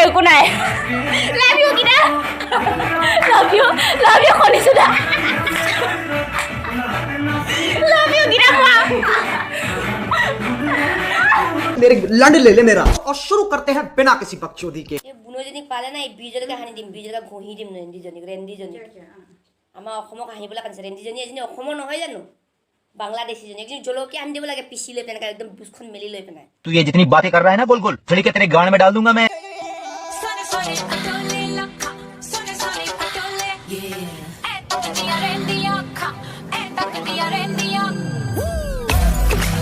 একো নাই love you কিনা লাভ ইউ শুনিছো না লাভ ইউ কিনা मेरे लंड ले ले मेरा और शुरू करते हैं बिना किसी बकचोदी के। এই বুনজনী পালে না এই বীজলকে হানি দিম বীজলকে ঘঁহি দিম ৰেন্দিজনী আমাৰ অসমক হাঁহিবলৈ কান্দিছে ৰেন্দিজনী এজনী অসমৰ নহয় জানো বাংলাদেশীজনী একজনী জলকীয়া আনি দিব লাগে পিচি লৈ পেলাই একদম বুচখন মেলি লৈ পেলাই तू ये जितनी बातें कर रहा है ना गोल गोल फिर के तेरे गान में डाल दूंगा मैं।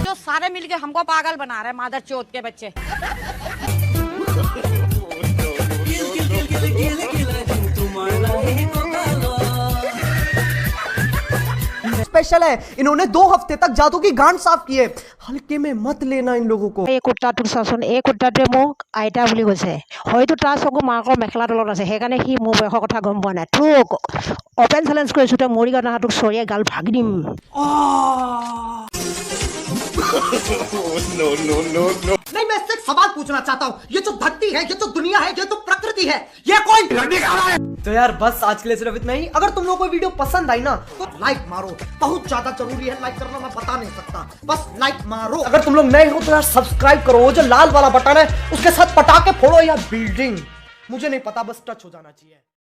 जो सारे मिलके हमको पागल बना रहे हैं मादर चोत के बच्चे। स्पेशल है, इन्होंने 2 हफ्ते तक जादू की गांड साफ की है। हल्के में मत लेना इन लोगों को। এই কুৰ্তাটোৰ চাচোন এই কুৰ্তাটোৱে মোক আইতা বুলি কৈছে হয়তো তাৰ চকু মাকৰ মেখেলা তলত আছে সেইকাৰণে সি মোৰ বয়সৰ কথা গম পোৱা নাই তোক অপেন চেলেঞ্জ কৰিছো তই মৰি গা তোক চৰিয়ে গাল ভাগি দিম। नहीं, मैं इससे एक सवाल पूछना चाहता हूँ। ये जो धरती है, ये जो दुनिया है, ये जो प्रकृति है, ये कोई तो यार बस आज के लिए सिर्फ इतना ही। अगर तुम लोगों को वीडियो पसंद आई ना तो लाइक मारो, बहुत ज्यादा जरूरी है लाइक करना, मैं बता नहीं सकता, बस लाइक मारो। अगर तुम लोग नए हो तो यार सब्सक्राइब करो, वो जो लाल वाला बटन है उसके साथ पटाके फोड़ो या बिल्डिंग, मुझे नहीं पता, बस टच हो जाना चाहिए।